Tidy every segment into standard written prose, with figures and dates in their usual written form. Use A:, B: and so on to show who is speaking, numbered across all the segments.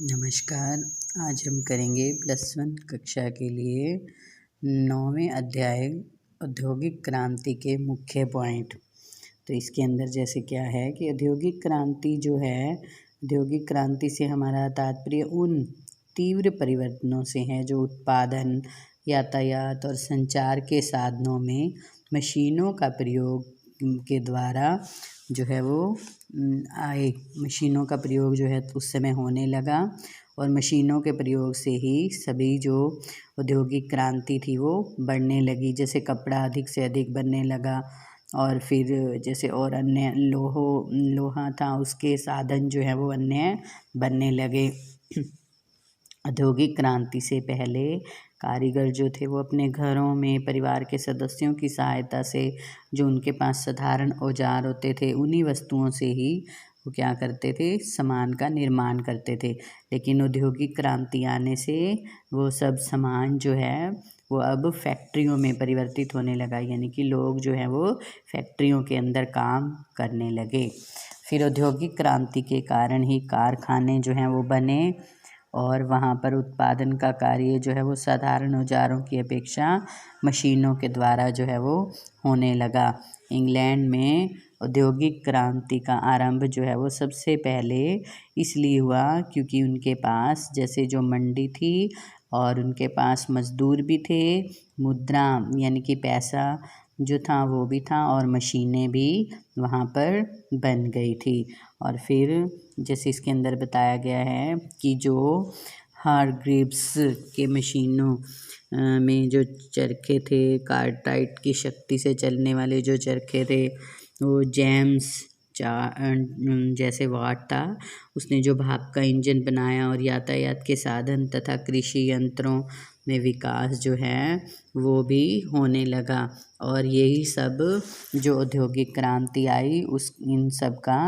A: नमस्कार। आज हम करेंगे +1 कक्षा के लिए 9वें अध्याय औद्योगिक क्रांति के मुख्य पॉइंट। तो इसके अंदर जैसे क्या है कि औद्योगिक क्रांति जो है, औद्योगिक क्रांति से हमारा तात्पर्य उन तीव्र परिवर्तनों से है जो उत्पादन, यातायात और संचार के साधनों में मशीनों का प्रयोग के द्वारा जो है वो आए। मशीनों का प्रयोग जो है उस समय होने लगा और मशीनों के प्रयोग से ही सभी जो औद्योगिक क्रांति थी वो बढ़ने लगी। जैसे कपड़ा अधिक से अधिक बनने लगा और फिर जैसे और अन्य लोहा था, उसके साधन जो है वो अन्य बनने लगे। औद्योगिक क्रांति से पहले कारीगर जो थे वो अपने घरों में परिवार के सदस्यों की सहायता से जो उनके पास साधारण औजार होते थे उन्हीं वस्तुओं से ही वो क्या करते थे, सामान का निर्माण करते थे। लेकिन औद्योगिक क्रांति आने से वो सब सामान जो है वो अब फैक्ट्रियों में परिवर्तित होने लगा, यानी कि लोग जो है वो फैक्ट्रियों के अंदर काम करने लगे। फिर औद्योगिक क्रांति के कारण ही कारखाने जो हैं वो बने और वहाँ पर उत्पादन का कार्य जो है वो साधारण औजारों की अपेक्षा मशीनों के द्वारा जो है वो होने लगा। इंग्लैंड में औद्योगिक क्रांति का आरंभ जो है वो सबसे पहले इसलिए हुआ क्योंकि उनके पास जैसे जो मंडी थी और उनके पास मजदूर भी थे, मुद्रा यानी कि पैसा जो था वो भी था और मशीनें भी वहाँ पर बन गई थी। और फिर जैसे इसके अंदर बताया गया है कि जो हारग्रीव्स के मशीनों में जो चरखे थे, कार्टाइट की शक्ति से चलने वाले जो चरखे थे, वो जेम्स जैसे वाट था, उसने जो भाप का इंजन बनाया और यातायात के साधन तथा कृषि यंत्रों में विकास जो है वो भी होने लगा। और यही सब जो औद्योगिक क्रांति आई इन सब का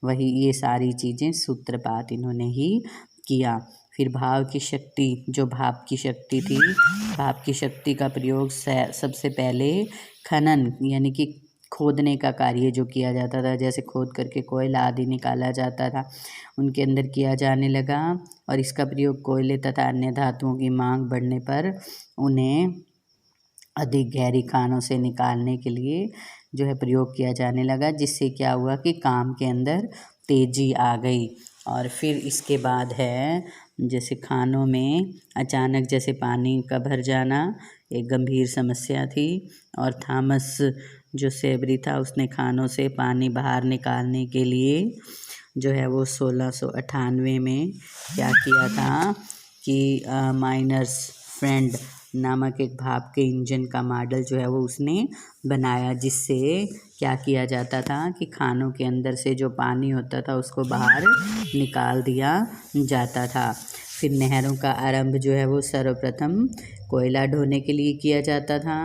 A: वही ये सारी चीज़ें सूत्रपात इन्होंने ही किया। फिर भाप की शक्ति थी, भाप की शक्ति का प्रयोग सबसे पहले खनन यानी कि खोदने का कार्य जो किया जाता था, जैसे खोद करके कोयला आदि निकाला जाता था, उनके अंदर किया जाने लगा। और इसका प्रयोग कोयले तथा अन्य धातुओं की मांग बढ़ने पर उन्हें अधिक गहरी खानों से निकालने के लिए जो है प्रयोग किया जाने लगा, जिससे क्या हुआ कि काम के अंदर तेज़ी आ गई। और फिर इसके बाद है जैसे खानों में अचानक जैसे पानी का भर जाना एक गंभीर समस्या थी और थॉमस जो सेवरी था उसने खानों से पानी बाहर निकालने के लिए जो है वो 1698 में क्या किया था कि माइनर्स फ्रेंड नामक एक भाप के इंजन का मॉडल जो है वो उसने बनाया, जिससे क्या किया जाता था कि खानों के अंदर से जो पानी होता था उसको बाहर निकाल दिया जाता था। फिर नहरों का आरंभ जो है वो सर्वप्रथम कोयला ढोने के लिए किया जाता था।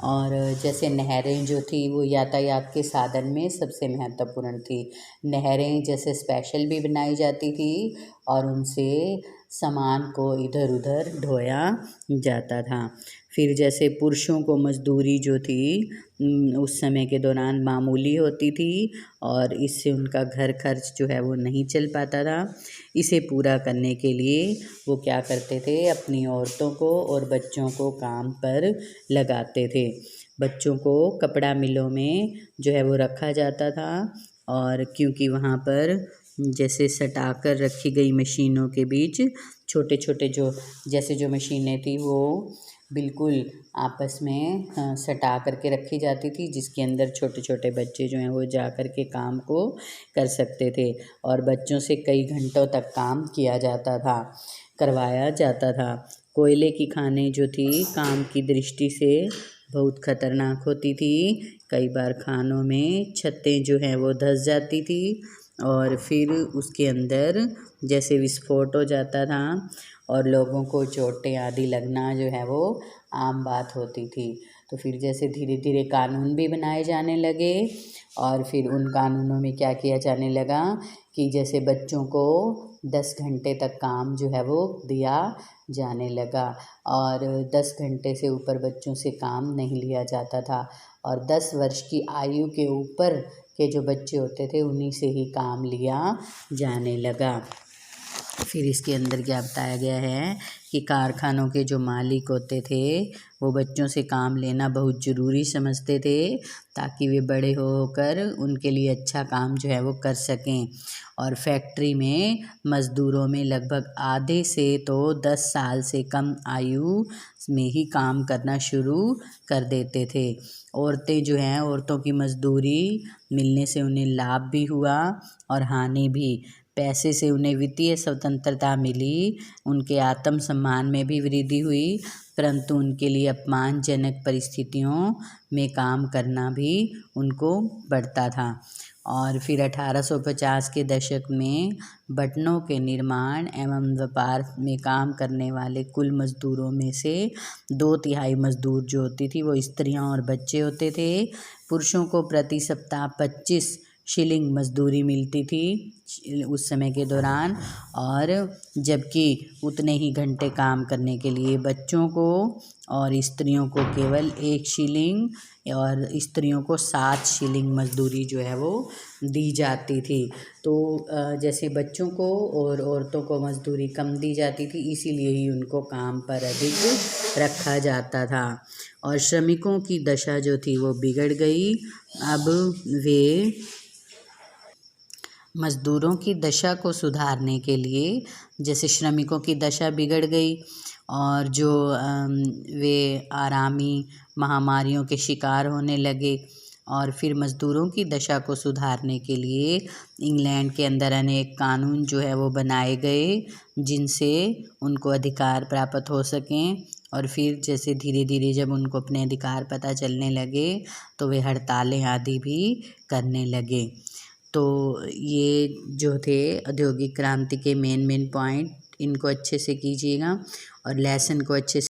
A: और जैसे नहरें जो थी वो यातायात के साधन में सबसे महत्वपूर्ण थी। नहरें जैसे स्पेशल भी बनाई जाती थी और उनसे सामान को इधर उधर ढोया जाता था। फिर जैसे पुरुषों को मजदूरी जो थी उस समय के दौरान मामूली होती थी और इससे उनका घर खर्च जो है वो नहीं चल पाता था। इसे पूरा करने के लिए वो क्या करते थे, अपनी औरतों को और बच्चों को काम पर लगाते थे। बच्चों को कपड़ा मिलों में जो है वो रखा जाता था और क्योंकि वहाँ पर जैसे सटा कर रखी गई मशीनों के बीच छोटे छोटे जो मशीनें थी वो बिल्कुल आपस में सटा करके रखी जाती थी, जिसके अंदर छोटे छोटे बच्चे जो हैं वो जा कर के काम को कर सकते थे और बच्चों से कई घंटों तक काम करवाया जाता था। कोयले की खानें जो थी काम की दृष्टि से बहुत खतरनाक होती थी। कई बार खानों में छतें जो हैं वो धंस जाती थी और फिर उसके अंदर जैसे विस्फोट हो जाता था और लोगों को चोटें आदि लगना जो है वो आम बात होती थी। तो फिर जैसे धीरे धीरे कानून भी बनाए जाने लगे और फिर उन कानूनों में क्या किया जाने लगा कि जैसे बच्चों को 10 घंटे तक काम जो है वो दिया जाने लगा और 10 घंटे से ऊपर बच्चों से काम नहीं लिया जाता था और 10 वर्ष की आयु के ऊपर के जो बच्चे होते थे उन्हीं से ही काम लिया जाने लगा। फिर इसके अंदर क्या बताया गया है कि कारखानों के जो मालिक होते थे वो बच्चों से काम लेना बहुत ज़रूरी समझते थे ताकि वे बड़े होकर उनके लिए अच्छा काम जो है वो कर सकें। और फैक्ट्री में मज़दूरों में लगभग आधे से तो 10 साल से कम आयु में ही काम करना शुरू कर देते थे। औरतें जो हैं, औरतों की मज़दूरी मिलने से उन्हें लाभ भी हुआ और हानि भी। पैसे से उन्हें वित्तीय स्वतंत्रता मिली, उनके आत्मसम्मान में भी वृद्धि हुई, परंतु उनके लिए अपमानजनक परिस्थितियों में काम करना भी उनको पड़ता था। और फिर 1850 के दशक में बटनों के निर्माण एवं व्यापार में काम करने वाले कुल मज़दूरों में से 2/3 मज़दूर जो होती थी वो स्त्रियां और बच्चे होते थे। पुरुषों को प्रति सप्ताह 25 शिलिंग मज़दूरी मिलती थी उस समय के दौरान, और जबकि उतने ही घंटे काम करने के लिए बच्चों को और स्त्रियों को केवल 1 शिलिंग और स्त्रियों को 7 शिलिंग मज़दूरी जो है वो दी जाती थी। तो जैसे बच्चों को और औरतों को मज़दूरी कम दी जाती थी, इसीलिए ही उनको काम पर अधिक रखा जाता था और श्रमिकों की दशा जो थी वो बिगड़ गई। अब वे मज़दूरों की दशा को सुधारने के लिए, जैसे श्रमिकों की दशा बिगड़ गई और जो वे आरामी महामारियों के शिकार होने लगे, और फिर मज़दूरों की दशा को सुधारने के लिए इंग्लैंड के अंदर अनेक कानून जो है वो बनाए गए जिनसे उनको अधिकार प्राप्त हो सकें। और फिर जैसे धीरे धीरे जब उनको अपने अधिकार पता चलने लगे तो वे हड़तालें आदि भी करने लगे। तो ये जो थे औद्योगिक क्रांति के मेन पॉइंट, इनको अच्छे से कीजिएगा और लेसन को अच्छे से